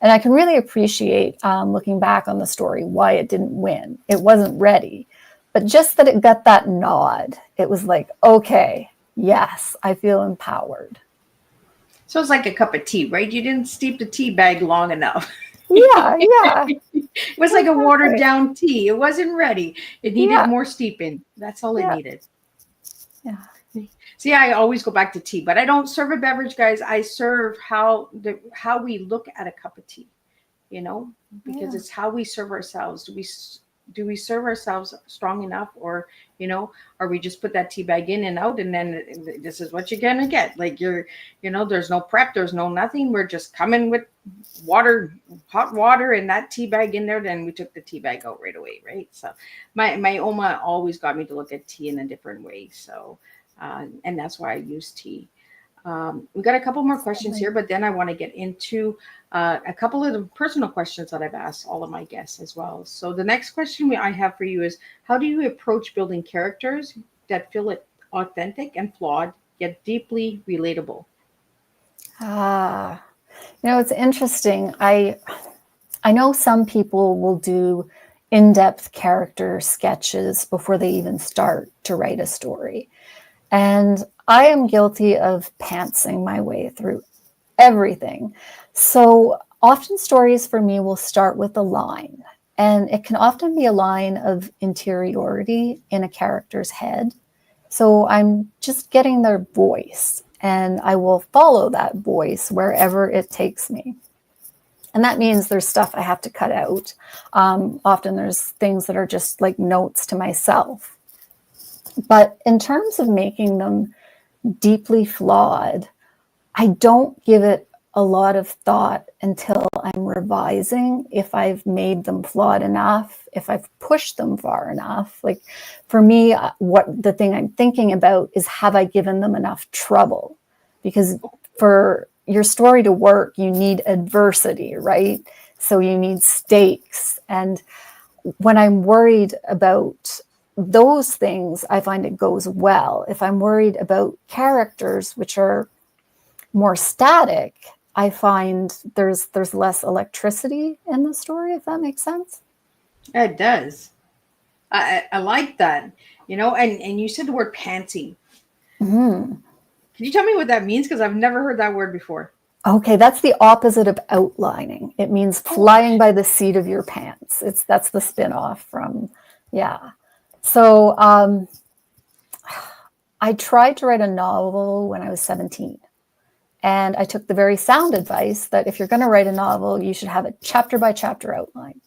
And I can really appreciate, looking back on the story, why it didn't win. It wasn't ready. But just that it got that nod, it was like, okay, yes, I feel empowered. So it's like a cup of tea, right? You didn't steep the tea bag long enough. Yeah. It was like a watered down tea. It wasn't ready. It needed more steeping. That's all it needed. Yeah. See, I always go back to tea, but I don't serve a beverage, guys. I serve how we look at a cup of tea, you know, because it's how we serve ourselves. Do we serve ourselves strong enough, or, you know, are we just put that tea bag in and out, and then this is what you're gonna get? Like, you know, there's no prep, there's no nothing. We're just coming with water, hot water, and that tea bag in there. Then we took the tea bag out right away, right? So my Oma always got me to look at tea in a different way. So. And that's why I use tea. We got a couple more questions here, but then I want to get into a couple of the personal questions that I've asked all of my guests as well. So the next question I have for you is, how do you approach building characters that feel authentic and flawed, yet deeply relatable? You know, it's interesting. I know some people will do in-depth character sketches before they even start to write a story. And I am guilty of pantsing my way through everything. So often stories for me will start with a line, and it can often be a line of interiority in a character's head. So I'm just getting their voice, and I will follow that voice wherever it takes me. And that means there's stuff I have to cut out. Often there's things that are just like notes to myself. But in terms of making them deeply flawed, I don't give it a lot of thought until I'm revising if I've made them flawed enough, if I've pushed them far enough. Like, for me, what the thing I'm thinking about is, have I given them enough trouble? Because for your story to work, you need adversity, right? So you need stakes. And when I'm worried about those things, I find it goes well. If I'm worried about characters which are more static, I find there's less electricity in the story, if that makes sense. It does. I like that, you know, and you said the word pantsing. Mm-hmm. Can you tell me what that means? Because I've never heard that word before. Okay, that's the opposite of outlining. It means flying by the seat of your pants. That's the spin-off from, yeah. So I tried to write a novel when I was 17. And I took the very sound advice that if you're going to write a novel, you should have a chapter by chapter outline.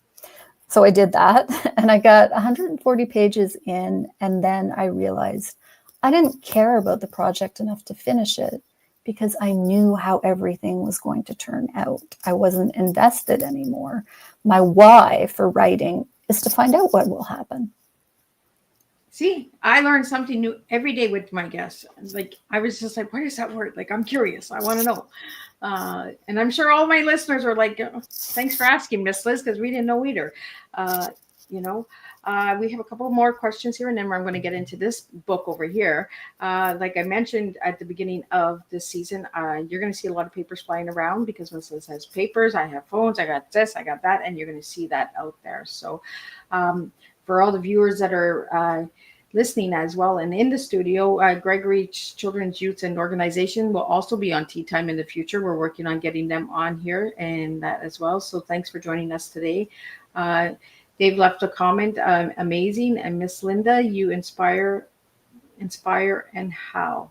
So I did that, and I got 140 pages in, and then I realized I didn't care about the project enough to finish it, because I knew how everything was going to turn out. I wasn't invested anymore. My why for writing is to find out what will happen. See, I learned something new every day with my guests. Like, I was just like, what is that word? Like, I'm curious. I want to know. And I'm sure all my listeners are like, thanks for asking, Miss Liz, because we didn't know either. You know, We have a couple more questions here, and then I'm going to get into this book over here. Like I mentioned at the beginning of this season, you're going to see a lot of papers flying around because Melissa has papers. I have phones. I got this. I got that, and you're going to see that out there. So, for all the viewers that are listening as well and in the studio, Gregory Children's Youth and Organization will also be on Tea Time in the future. We're working on getting them on here and that as well. So thanks for joining us today. They've left a comment, amazing. And Miss Lynda, you inspire and how?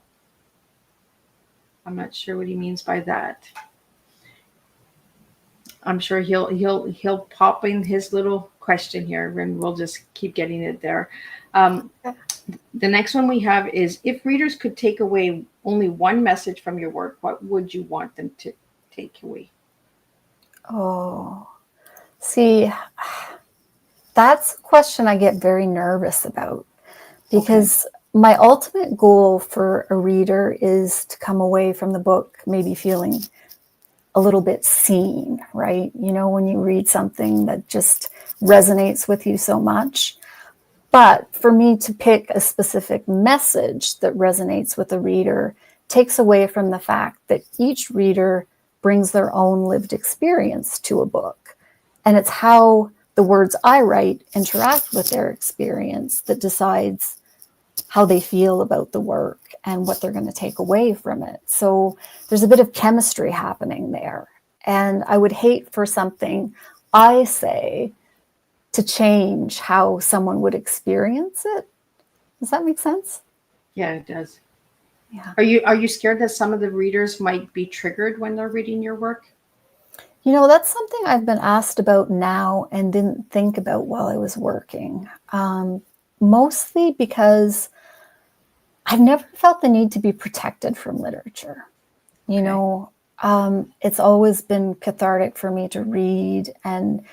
I'm not sure what he means by that. I'm sure he'll pop in his little question here, and we'll just keep getting it there. The next one we have is, if readers could take away only one message from your work, what would you want them to take away? Oh, see, that's a question I get very nervous about, because my ultimate goal for a reader is to come away from the book maybe feeling a little bit seen, right? You know, when you read something that just resonates with you so much. But for me to pick a specific message that resonates with a reader takes away from the fact that each reader brings their own lived experience to a book. And it's how the words I write interact with their experience that decides how they feel about the work and what they're going to take away from it. So there's a bit of chemistry happening there. And I would hate for something I say to change how someone would experience it. Does that make sense? Yeah, it does. Yeah. Are you scared that some of the readers might be triggered when they're reading your work? You know, that's something I've been asked about now and didn't think about while I was working. Mostly because I've never felt the need to be protected from literature. You know, it's always been cathartic for me to read, and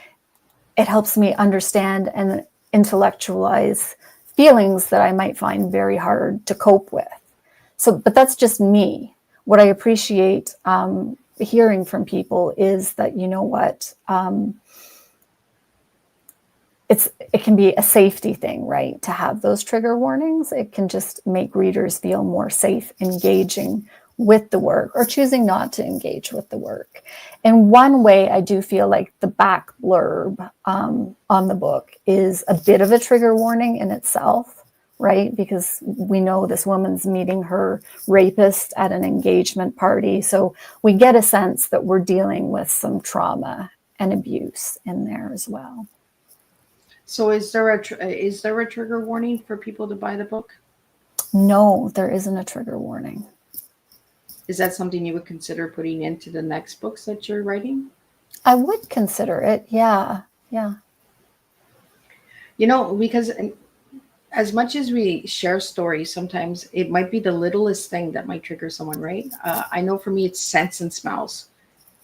it helps me understand and intellectualize feelings that I might find very hard to cope with. So, but that's just me. What I appreciate hearing from people is that, you know what, it can be a safety thing, right? To have those trigger warnings, it can just make readers feel more safe engaging with the work or choosing not to engage with the work. In one way, I do feel like the back blurb on the book is a bit of a trigger warning in itself, right? Because we know this woman's meeting her rapist at an engagement party. So we get a sense that we're dealing with some trauma and abuse in there as well. So is there a trigger warning for people to buy the book? No, there isn't a trigger warning. Is that something you would consider putting into the next books that you're writing? I would consider it. Yeah. Yeah. You know, because as much as we share stories, sometimes it might be the littlest thing that might trigger someone, right? I know for me, it's scents and smells.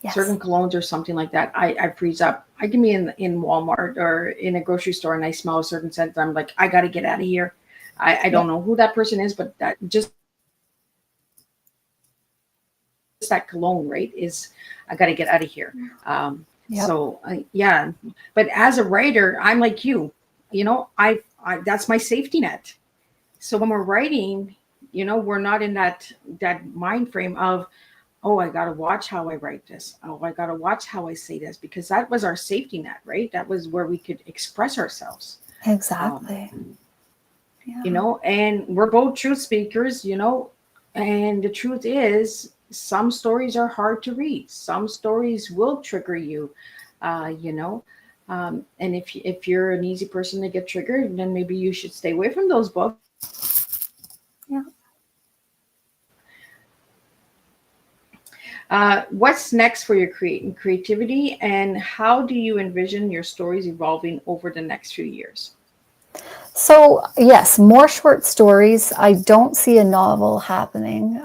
Yes. Certain colognes or something like that, I freeze up. I can be in Walmart or in a grocery store and I smell a certain scent. I'm like, I got to get out of here. I don't know who that person is, but that just that cologne, right, is I got to get out of here. So yeah, but as a writer, I'm like you know, I that's my safety net. So when we're writing, you know, we're not in that mind frame of, oh, I got to watch how I write this. Oh, I got to watch how I say this, because that was our safety net, right? That was where we could express ourselves. Exactly. You know, and we're both truth speakers, you know, and the truth is some stories are hard to read. Some stories will trigger you, you know, and if you're an easy person to get triggered, then maybe you should stay away from those books. What's next for your creativity, and how do you envision your stories evolving over the next few years? So yes, more short stories. I don't see a novel happening.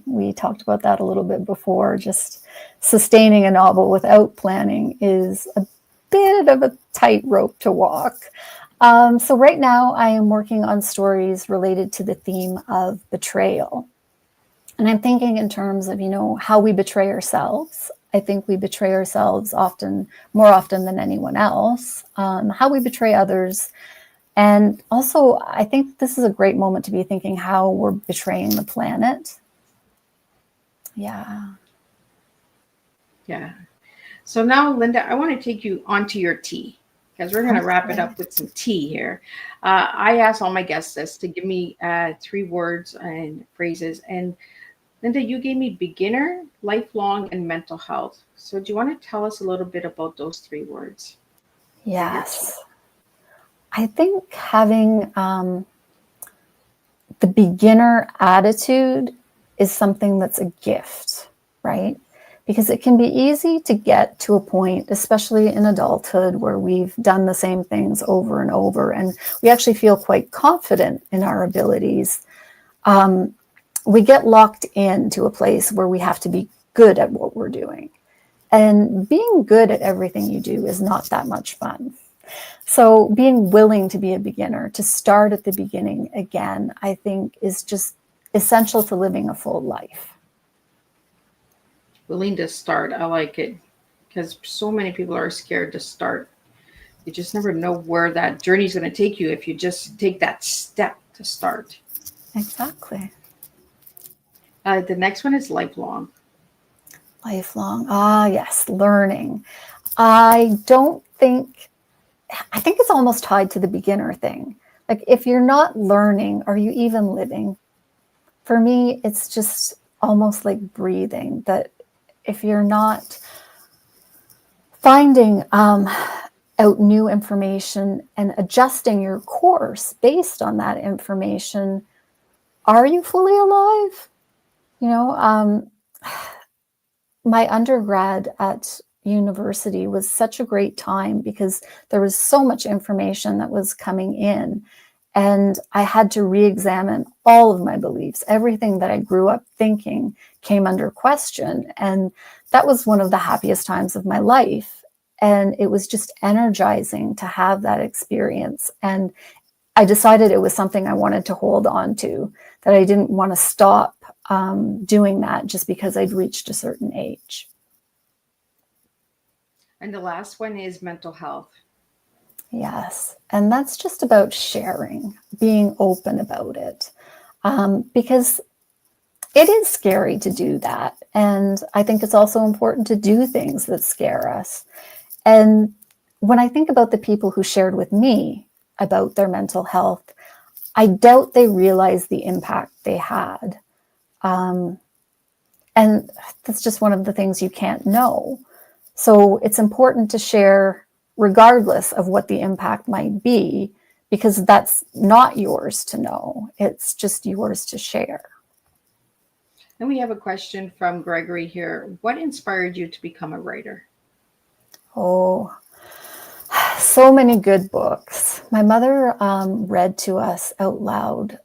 We talked about that a little bit before. Just sustaining a novel without planning is a bit of a tightrope to walk. So right now I am working on stories related to the theme of betrayal. And I'm thinking in terms of, you know, how we betray ourselves. I think we betray ourselves more often than anyone else. How we betray others, And also, I think this is a great moment to be thinking how we're betraying the planet. Yeah. Yeah. So now, Lynda, I want to take you onto your tea, because we're going to wrap it Okay. up with some tea here. I asked all my guests this to give me 3 words and phrases. And Lynda, you gave me beginner, lifelong, and mental health. So do you want to tell us a little bit about those 3 words? Yes. I think having the beginner attitude is something that's a gift, right? Because it can be easy to get to a point, especially in adulthood, where we've done the same things over and over, and we actually feel quite confident in our abilities. We get locked into a place where we have to be good at what we're doing. And being good at everything you do is not that much fun. So being willing to be a beginner, to start at the beginning again, I think is just essential to living a full life. Willing to start. I like it, because so many people are scared to start. You just never know where that journey is going to take you if you just take that step to start. Exactly. The next one is lifelong. Lifelong. Ah, yes, learning. I think it's almost tied to the beginner thing. Like, if you're not learning, are you even living? For me, it's just almost like breathing, that if you're not finding out new information and adjusting your course based on that information, are you fully alive? My undergrad at university was such a great time because there was so much information that was coming in, and I had to re-examine all of my beliefs. Everything that I grew up thinking came under question, and that was one of the happiest times of my life. And it was just energizing to have that experience. And I decided it was something I wanted to hold on to, that I didn't want to stop doing that just because I'd reached a certain age. And the last one is mental health. Yes. And that's just about sharing, being open about it. Because it is scary to do that. And I think it's also important to do things that scare us. And when I think about the people who shared with me about their mental health, I doubt they realized the impact they had. And that's just one of the things you can't know. So it's important to share regardless of what the impact might be, because that's not yours to know. It's just yours to share. And we have a question from Gregory here. What inspired you to become a writer? Oh, so many good books. My mother read to us out loud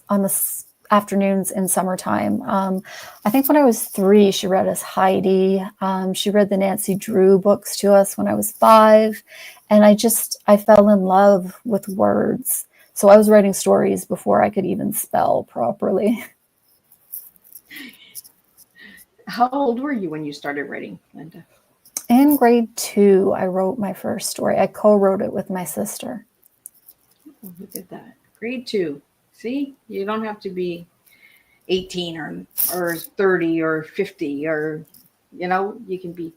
on the afternoons in summertime. I think when I was 3, she read us Heidi. She read the Nancy Drew books to us when I was 5. And I fell in love with words. So I was writing stories before I could even spell properly. How old were you when you started writing, Lynda? In grade 2, I wrote my first story. I co-wrote it with my sister. Oh, who did that? Grade 2. See, you don't have to be 18 or 30 or 50, or you can be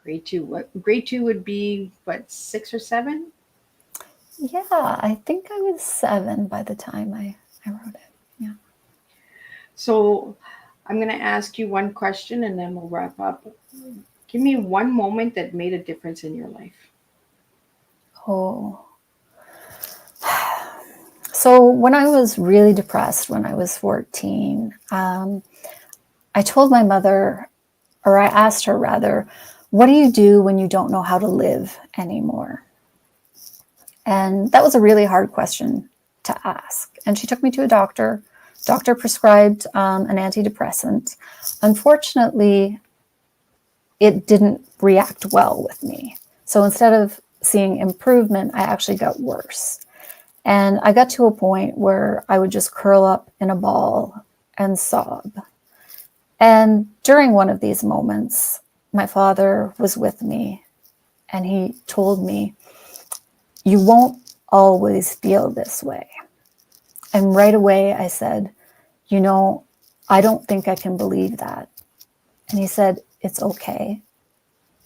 grade 2. What grade 2 would be? What, 6 or 7? Yeah, I think I was 7 by the time I wrote it. Yeah. So I'm going to ask you one question and then we'll wrap up. Give me one moment that made a difference in your life. Oh. So when I was really depressed when I was 14, I told my mother, or I asked her rather, what do you do when you don't know how to live anymore? And that was a really hard question to ask. And she took me to a doctor. Doctor prescribed an antidepressant. Unfortunately, it didn't react well with me. So instead of seeing improvement, I actually got worse. And I got to a point where I would just curl up in a ball and sob. And during one of these moments, my father was with me and he told me, you won't always feel this way. And right away I said, you know, I don't think I can believe that. And he said, it's okay,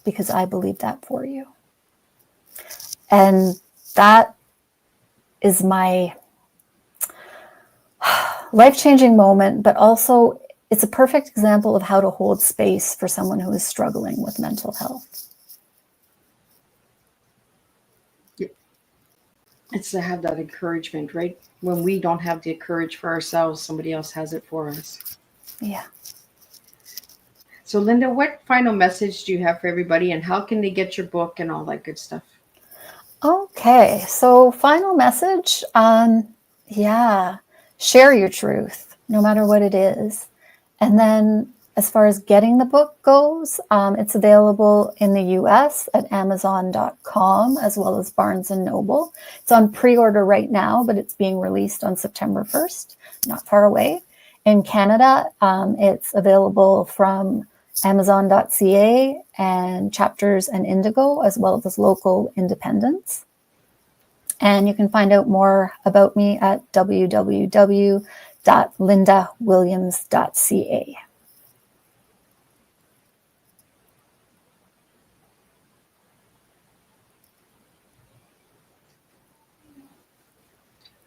because I believe that for you. And that is my life-changing moment, but also it's a perfect example of how to hold space for someone who is struggling with mental health. It's to have that encouragement, right? When we don't have the courage for ourselves, somebody else has it for us. Yeah. So Lynda, what final message do you have for everybody, and how can they get your book and all that good stuff? Okay, so final message, yeah, share your truth, no matter what it is. And then as far as getting the book goes, it's available in the US at Amazon.com as well as Barnes & Noble. It's on pre-order right now, but it's being released on September 1st, not far away. In Canada, it's available from Amazon.ca and Chapters and Indigo, as well as local independents. And you can find out more about me at www.lindawilliams.ca.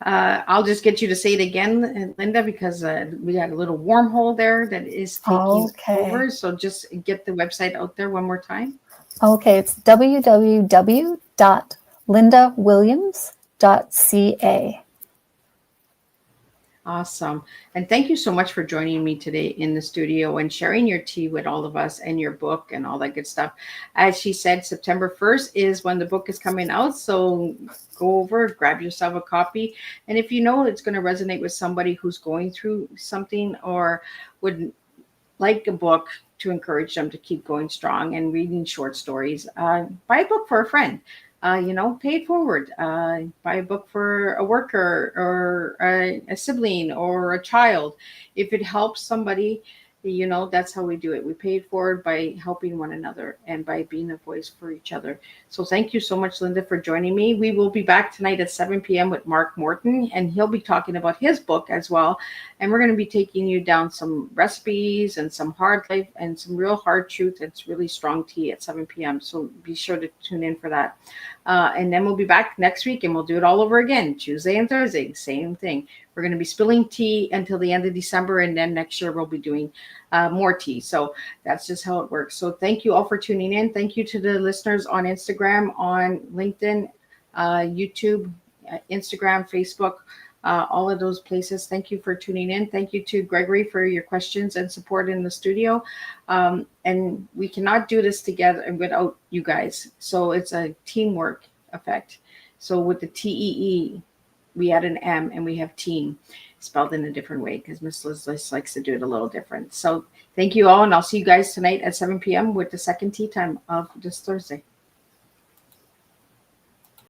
I'll just get you to say it again, Lynda, because we got a little wormhole there that is taking over. So just get the website out there one more time. Okay, it's www.lindawilliams.ca. Awesome. And thank you so much for joining me today in the studio and sharing your tea with all of us and your book and all that good stuff. As she said, September 1st is when the book is coming out. So go over, grab yourself a copy. And if you know it's going to resonate with somebody who's going through something or would like a book to encourage them to keep going strong and reading short stories, buy a book for a friend. Pay it forward. Buy a book for a worker or a sibling or a child. If it helps somebody, that's how we do it. We pay it forward by helping one another and by being a voice for each other. So thank you so much, Lynda, for joining me. We will be back tonight at 7 p.m. with Mark Morton, and he'll be talking about his book as well. And we're going to be taking you down some recipes and some hard life and some real hard truth. It's really strong tea at 7 p.m. So be sure to tune in for that. And then we'll be back next week and we'll do it all over again. Tuesday and Thursday, same thing. We're going to be spilling tea until the end of December. And then next year we'll be doing more tea. So that's just how it works. So thank you all for tuning in. Thank you to the listeners on Instagram, on LinkedIn, YouTube, Instagram, Facebook, all of those places. Thank you for tuning in. Thank you to Gregory for your questions and support in the studio. And we cannot do this together without you guys. So it's a teamwork effect. So with the TEE, we add an M and we have team spelled in a different way because Miss Liz likes to do it a little different. So thank you all, and I'll see you guys tonight at 7 p.m. with the second tea time of this Thursday.